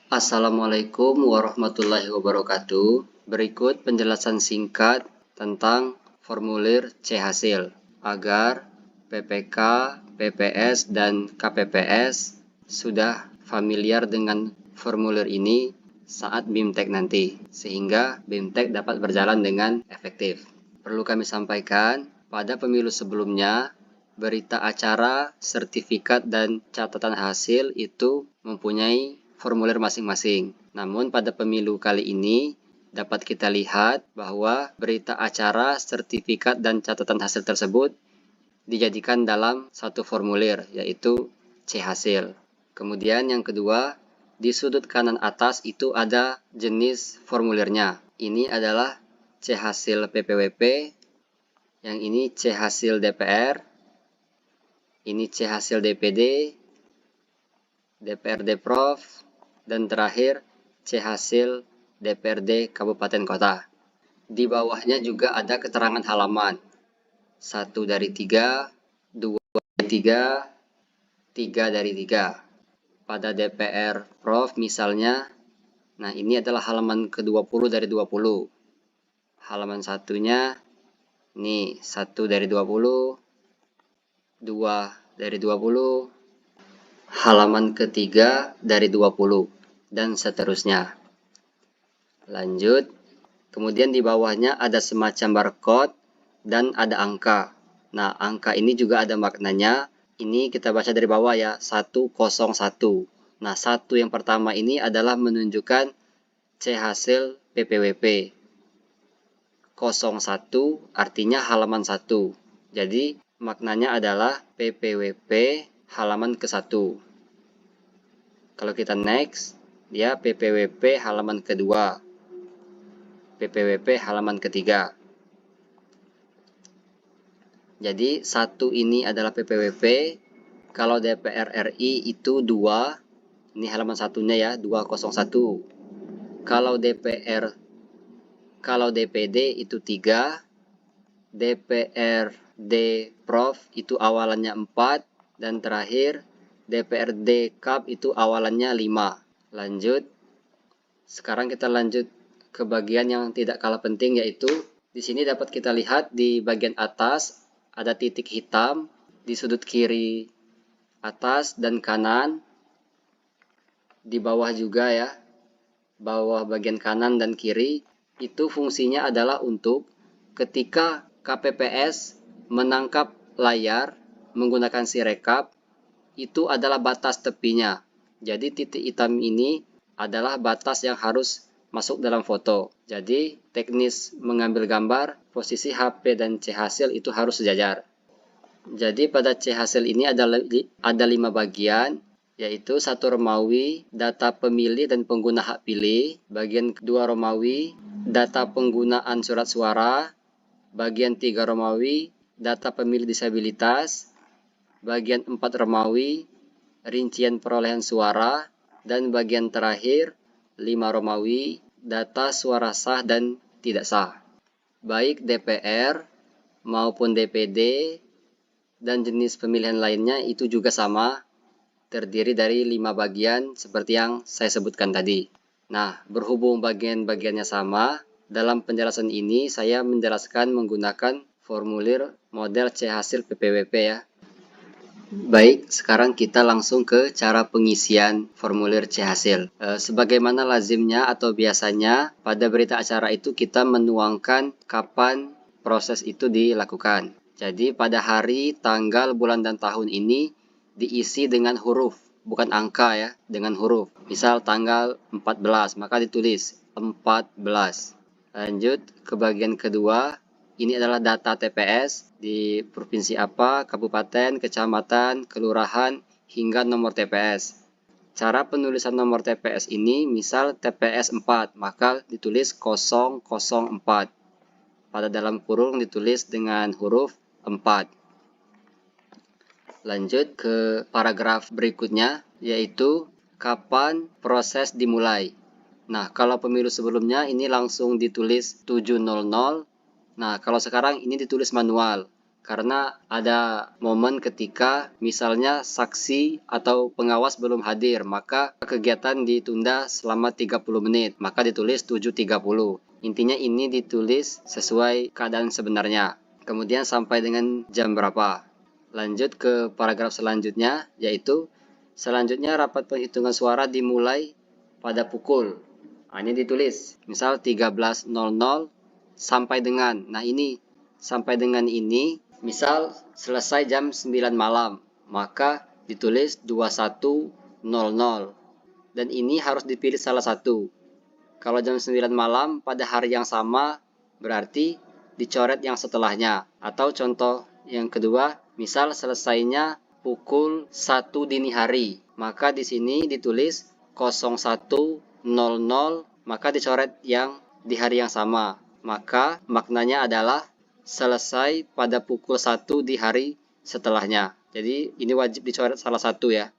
Assalamualaikum warahmatullahi wabarakatuh. Berikut penjelasan singkat tentang formulir C hasil agar PPK, PPS, dan KPPS sudah familiar dengan formulir ini saat BIMTEK nanti, sehingga BIMTEK dapat berjalan dengan efektif. Perlu kami sampaikan, pada pemilu sebelumnya, berita acara, sertifikat, dan catatan hasil itu mempunyai formulir masing-masing. Namun pada pemilu kali ini dapat kita lihat bahwa berita acara, sertifikat, dan catatan hasil tersebut dijadikan dalam satu formulir, yaitu C hasil. Kemudian yang kedua, di sudut kanan atas itu ada jenis formulirnya. Ini adalah C hasil PPWP, yang ini C hasil DPR, ini C hasil DPD, DPRD Prof, dan terakhir C hasil DPRD Kabupaten Kota. Di bawahnya juga ada keterangan halaman. 1 dari 3, 2 dari 3, 3 dari 3. Pada DPR Prof misalnya, nah ini adalah halaman ke-20 dari 20. Halaman satunya, ini 1 dari 20, 2 dari 20, halaman ketiga dari 20, dan seterusnya. Lanjut, kemudian di bawahnya ada semacam barcode dan ada angka. Nah, angka ini juga ada maknanya. Ini kita baca dari bawah ya, 101. Nah, 1 yang pertama ini adalah menunjukkan C hasil PPWP. 01 artinya halaman 1. Jadi, maknanya adalah PPWP halaman ke-1. Kalau kita next, dia PPWP halaman kedua, PPWP halaman ketiga. Jadi 1 ini adalah PPWP, kalau DPR RI itu 2, ini halaman satunya ya, 201. Kalau DPD itu 3, DPRD Prof itu awalannya 4, dan terakhir DPRD Kap itu awalannya 5. Lanjut, sekarang kita lanjut ke bagian yang tidak kalah penting, yaitu di sini dapat kita lihat di bagian atas ada titik hitam di sudut kiri atas dan kanan, di bawah juga ya, bawah bagian kanan dan kiri. Itu fungsinya adalah untuk ketika KPPS menangkap layar menggunakan Sirekap, itu adalah batas tepinya. Jadi titik hitam ini adalah batas yang harus masuk dalam foto. Jadi teknis mengambil gambar, posisi HP dan C hasil itu harus sejajar. Jadi pada C hasil ini ada 5 bagian, yaitu 1 Romawi, data pemilih dan pengguna hak pilih. Bagian kedua Romawi, data penggunaan surat suara. Bagian 3 Romawi, data pemilih disabilitas. Bagian 4 Romawi, rincian perolehan suara. Dan bagian terakhir 5 Romawi, data suara sah dan tidak sah. Baik DPR maupun DPD dan jenis pemilihan lainnya itu juga sama, terdiri dari 5 bagian seperti yang saya sebutkan tadi. Nah, berhubung bagian-bagiannya sama, dalam penjelasan ini saya menjelaskan menggunakan formulir model C hasil PPWP ya. Baik, sekarang kita langsung ke cara pengisian formulir C hasil. Sebagaimana lazimnya atau biasanya, pada berita acara itu kita menuangkan kapan proses itu dilakukan. Jadi pada hari, tanggal, bulan, dan tahun ini diisi dengan huruf, bukan angka ya, dengan huruf. Misal tanggal 14, maka ditulis 14. Lanjut ke bagian kedua. Ini adalah data TPS di provinsi apa, kabupaten, kecamatan, kelurahan, hingga nomor TPS. Cara penulisan nomor TPS ini, misal TPS 4, maka ditulis 004. Pada dalam kurung ditulis dengan huruf 4. Lanjut ke paragraf berikutnya, yaitu kapan proses dimulai. Nah, kalau pemilu sebelumnya ini langsung ditulis 7.00. Nah, kalau sekarang ini ditulis manual. karena ada momen ketika misalnya saksi atau pengawas belum hadir, maka kegiatan ditunda selama 30 menit, maka ditulis 7.30. Intinya ini ditulis sesuai keadaan sebenarnya. Kemudian sampai dengan jam berapa. Lanjut ke paragraf selanjutnya, yaitu selanjutnya rapat penghitungan suara dimulai pada pukul. Ini ditulis, misal 13.00 sampai dengan. Nah ini, sampai dengan ini, misal selesai jam 9 malam, maka ditulis 21.00. Dan ini harus dipilih salah satu. Kalau jam 9 malam pada hari yang sama, berarti dicoret yang setelahnya. Atau contoh yang kedua, misal selesainya pukul 1 dini hari, maka di sini ditulis 01.00, maka dicoret yang di hari yang sama. Maka maknanya adalah selesai pada pukul 1 di hari setelahnya. Jadi ini wajib dicoret salah satu ya.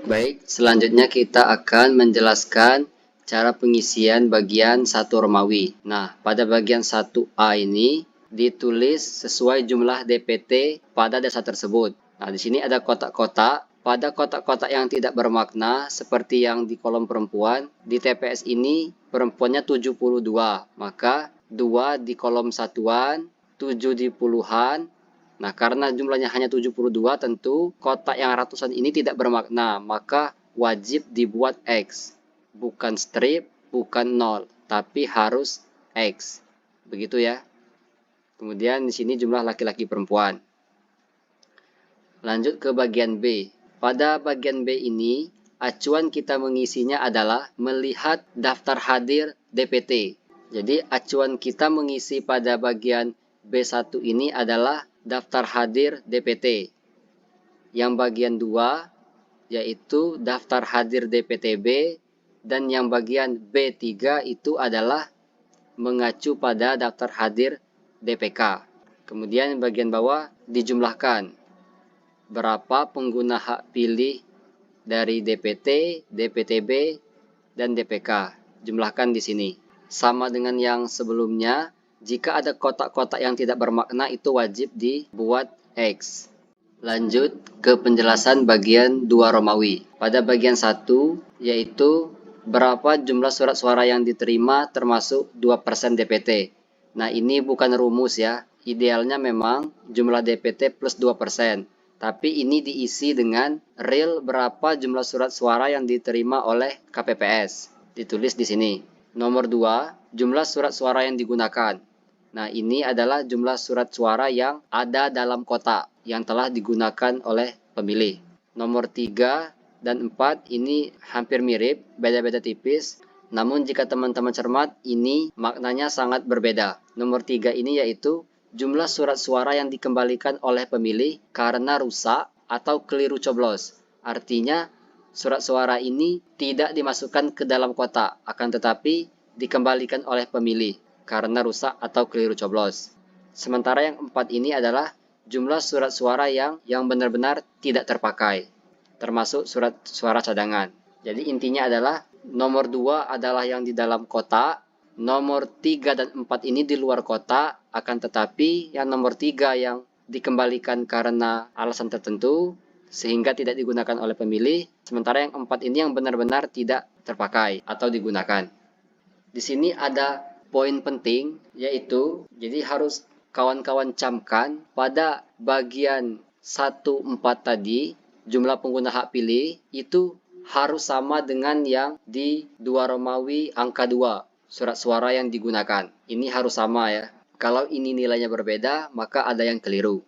Baik, selanjutnya kita akan menjelaskan cara pengisian bagian 1 Romawi. Nah, pada bagian 1A ini ditulis sesuai jumlah DPT pada dasar tersebut. Nah, di sini ada kotak-kotak. Pada kotak-kotak yang tidak bermakna seperti yang di kolom perempuan, di TPS ini perempuannya 72, maka 2 di kolom satuan, 7 di puluhan. Nah, karena jumlahnya hanya 72, tentu kotak yang ratusan ini tidak bermakna, maka wajib dibuat X. Bukan strip, bukan 0, tapi harus X. Begitu ya. Kemudian di sini jumlah laki-laki perempuan. Lanjut ke bagian B. Pada bagian B ini, acuan kita mengisinya adalah melihat daftar hadir DPT. Jadi acuan kita mengisi pada bagian B1 ini adalah daftar hadir DPT. Yang bagian 2 yaitu daftar hadir DPTB, dan yang bagian B3 itu adalah mengacu pada daftar hadir DPK. Kemudian bagian bawah dijumlahkan berapa pengguna hak pilih dari DPT, DPTB, dan DPK. Jumlahkan di sini. Sama dengan yang sebelumnya, jika ada kotak-kotak yang tidak bermakna itu wajib dibuat X. Lanjut ke penjelasan bagian 2 Romawi. Pada bagian 1 yaitu berapa jumlah surat suara yang diterima termasuk 2% DPT. Nah, ini bukan rumus ya. Idealnya memang jumlah DPT plus 2%. Tapi ini diisi dengan real berapa jumlah surat suara yang diterima oleh KPPS. Ditulis di sini. Nomor 2, jumlah surat suara yang digunakan. Nah, ini adalah jumlah surat suara yang ada dalam kotak yang telah digunakan oleh pemilih. Nomor 3 dan 4 ini hampir mirip, beda-beda tipis. Namun jika teman-teman cermat, ini maknanya sangat berbeda. Nomor 3 ini yaitu jumlah surat suara yang dikembalikan oleh pemilih karena rusak atau keliru coblos. Artinya, surat suara ini tidak dimasukkan ke dalam kotak, akan tetapi dikembalikan oleh pemilih karena rusak atau keliru coblos. Sementara yang 4 ini adalah jumlah surat suara yang benar-benar tidak terpakai, termasuk surat suara cadangan. Jadi intinya adalah nomor 2 adalah yang di dalam kotak, nomor 3 dan 4 ini di luar kotak, akan tetapi yang nomor 3 yang dikembalikan karena alasan tertentu sehingga tidak digunakan oleh pemilih, sementara yang 4 ini yang benar-benar tidak terpakai atau digunakan. Di sini ada poin penting, yaitu jadi harus kawan-kawan camkan pada bagian 1-4 tadi, jumlah pengguna hak pilih itu harus sama dengan yang di 2 Romawi angka 2, surat suara yang digunakan. Ini harus sama ya. Kalau ini nilainya berbeda, maka ada yang keliru.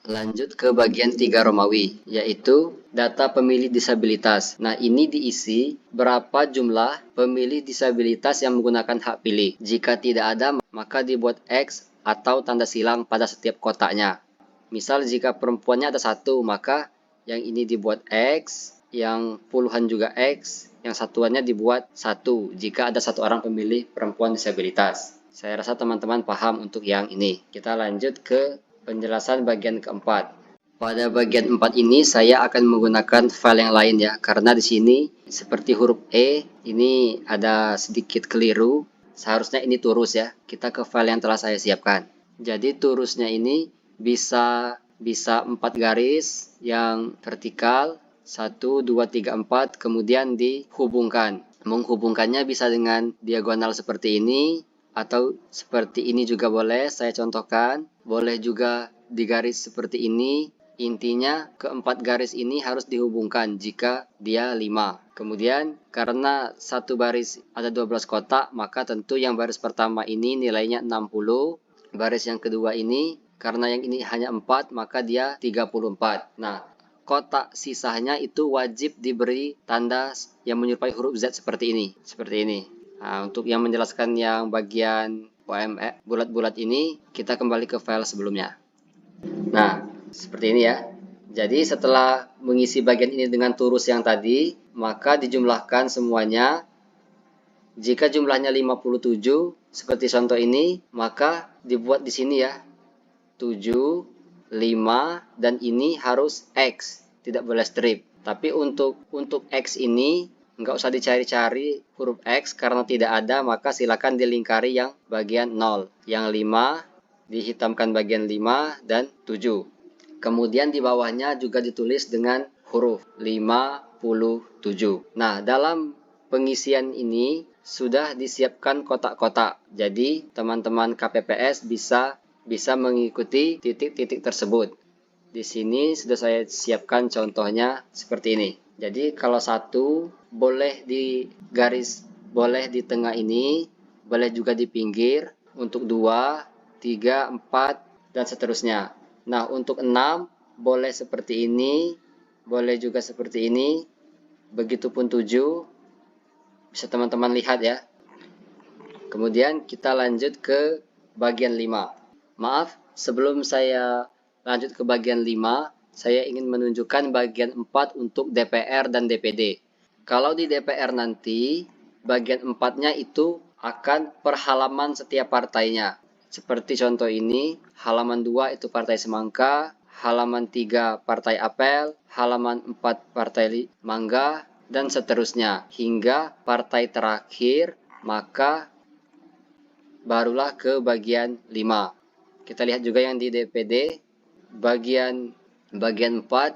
Lanjut ke bagian 3 Romawi, yaitu data pemilih disabilitas. Nah, ini diisi berapa jumlah pemilih disabilitas yang menggunakan hak pilih. Jika tidak ada, maka dibuat X atau tanda silang pada setiap kotaknya. Misal jika perempuannya ada 1, maka yang ini dibuat X, yang puluhan juga X, yang satuannya dibuat 1 jika ada 1 orang pemilih perempuan disabilitas. Saya rasa teman-teman paham untuk yang ini. Kita lanjut ke penjelasan bagian keempat. Pada bagian 4 ini saya akan menggunakan file yang lain ya, karena di sini seperti huruf E ini ada sedikit keliru. Seharusnya ini turus ya. Kita ke file yang telah saya siapkan. Jadi turusnya ini bisa 4 garis yang vertikal, 1, 2, 3, 4, kemudian dihubungkan. Menghubungkannya bisa dengan diagonal seperti ini, atau seperti ini juga boleh, saya contohkan. Boleh juga di garis seperti ini. Intinya keempat garis ini harus dihubungkan jika dia 5. Kemudian karena satu baris ada 12 kotak, maka tentu yang baris pertama ini nilainya 60. Baris yang kedua ini, karena yang ini hanya 4, maka dia 34. Nah, kotak sisanya itu wajib diberi tanda yang menyerupai huruf Z seperti ini. Nah, untuk yang menjelaskan yang bagian OME bulat-bulat ini, kita kembali ke file sebelumnya. Nah, seperti ini ya. Jadi setelah mengisi bagian ini dengan turus yang tadi, maka dijumlahkan semuanya. Jika jumlahnya 57, seperti contoh ini, maka dibuat di sini ya. 7, 5, dan ini harus X, tidak boleh strip. Tapi untuk X ini, nggak usah dicari-cari huruf X karena tidak ada, maka silakan dilingkari yang bagian 0. Yang 5, dihitamkan bagian 5 dan 7. Kemudian di bawahnya juga ditulis dengan huruf 57. Nah, dalam pengisian ini sudah disiapkan kotak-kotak. Jadi, teman-teman KPPS bisa mengikuti titik-titik tersebut. Di sini sudah saya siapkan contohnya seperti ini. Jadi, kalau satu boleh di garis, boleh di tengah ini, boleh juga di pinggir. Untuk 2, 3, 4, dan seterusnya. Nah, untuk 6 boleh seperti ini, boleh juga seperti ini, begitupun 7, bisa teman-teman lihat ya. Kemudian kita lanjut ke bagian 5. Maaf, sebelum saya lanjut ke bagian 5, saya ingin menunjukkan bagian 4 untuk DPR dan DPD. Kalau di DPR nanti, bagian 4-nya itu akan per halaman setiap partainya. Seperti contoh ini, halaman 2 itu Partai Semangka, halaman 3 Partai Apel, halaman 4 Partai Mangga, dan seterusnya. Hingga partai terakhir, maka barulah ke bagian 5. Kita lihat juga yang di DPD, bagian 4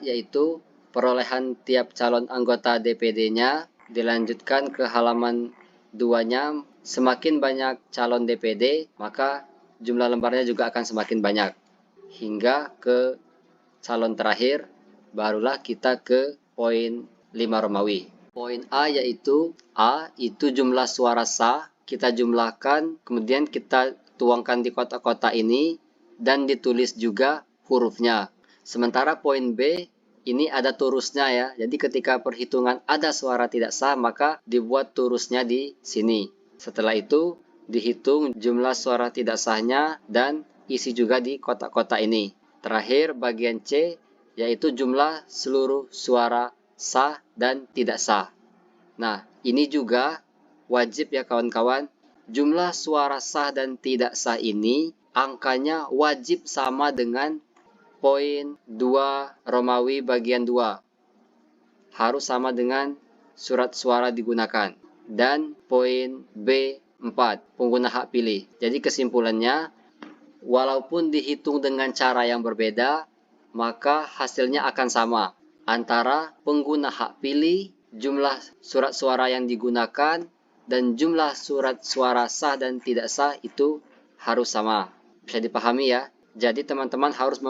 yaitu perolehan tiap calon anggota DPD-nya, dilanjutkan ke halaman 2-nya. Semakin banyak calon DPD, maka jumlah lembarnya juga akan semakin banyak. Hingga ke calon terakhir, barulah kita ke poin 5 Romawi. Poin A yaitu jumlah suara sah, kita jumlahkan, kemudian kita tuangkan di kotak-kotak ini, dan ditulis juga hurufnya. Sementara poin B, ini ada turusnya ya, jadi ketika perhitungan ada suara tidak sah, maka dibuat turusnya di sini. Setelah itu, dihitung jumlah suara tidak sahnya dan isi juga di kotak-kotak ini. Terakhir bagian C yaitu jumlah seluruh suara sah dan tidak sah. Nah, ini juga wajib ya kawan-kawan. Jumlah suara sah dan tidak sah ini angkanya wajib sama dengan poin 2 Romawi bagian 2. Harus sama dengan surat suara digunakan. Dan poin B4, pengguna hak pilih. Jadi kesimpulannya, walaupun dihitung dengan cara yang berbeda, maka hasilnya akan sama. Antara pengguna hak pilih, jumlah surat suara yang digunakan, dan jumlah surat suara sah dan tidak sah itu harus sama. Bisa dipahami ya? Jadi teman-teman harus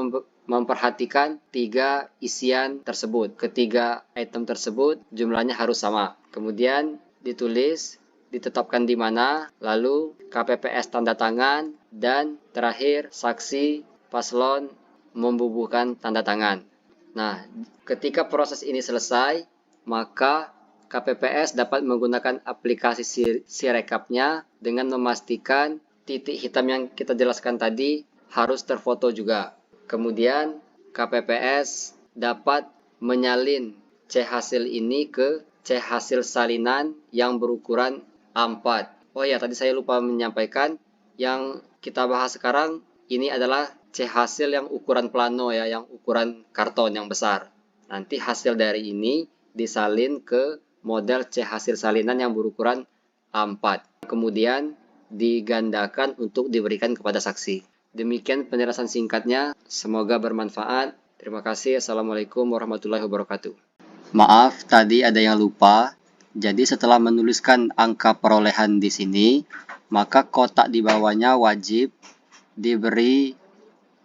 memperhatikan 3 isian tersebut. Ketiga item tersebut jumlahnya harus sama. Kemudian ditulis, ditetapkan di mana, lalu KPPS tanda tangan, dan terakhir saksi paslon membubuhkan tanda tangan. Nah, ketika proses ini selesai, maka KPPS dapat menggunakan aplikasi Sirekapnya dengan memastikan titik hitam yang kita jelaskan tadi harus terfoto juga. Kemudian KPPS dapat menyalin C hasil ini ke C hasil salinan yang berukuran A4. Oh ya, tadi saya lupa menyampaikan, yang kita bahas sekarang ini adalah C hasil yang ukuran plano ya, yang ukuran karton yang besar. Nanti hasil dari ini disalin ke model C hasil salinan yang berukuran A4. Kemudian digandakan untuk diberikan kepada saksi. Demikian penjelasan singkatnya, semoga bermanfaat. Terima kasih. Assalamualaikum warahmatullahi wabarakatuh. Maaf, tadi ada yang lupa. Jadi setelah menuliskan angka perolehan di sini, maka kotak di bawahnya wajib diberi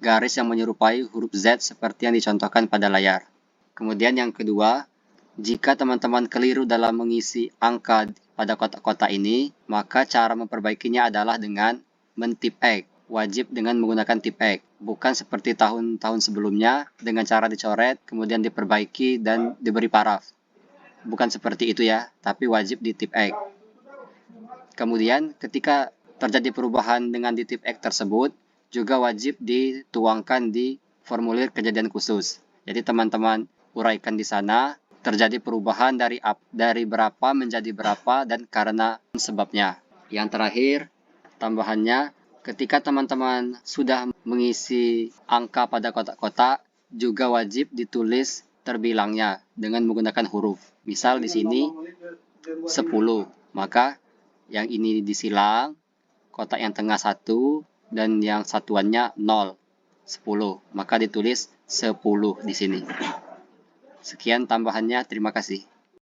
garis yang menyerupai huruf Z seperti yang dicontohkan pada layar. Kemudian yang kedua, jika teman-teman keliru dalam mengisi angka pada kotak-kotak ini, maka cara memperbaikinya adalah dengan men-tip X. Wajib dengan menggunakan tip X. Bukan seperti tahun-tahun sebelumnya dengan cara dicoret, kemudian diperbaiki dan diberi paraf. Bukan seperti itu ya, tapi wajib di tip X. Kemudian ketika terjadi perubahan dengan di tip X tersebut, juga wajib dituangkan di formulir kejadian khusus. Jadi teman-teman uraikan di sana terjadi perubahan dari berapa menjadi berapa dan karena sebabnya. Yang terakhir, tambahannya, ketika teman-teman sudah mengisi angka pada kotak-kotak, juga wajib ditulis terbilangnya dengan menggunakan huruf. Misal di sini 10, maka yang ini disilang, kotak yang tengah 1, dan yang satuannya 0, 10. Maka ditulis 10 di sini. Sekian tambahannya, terima kasih.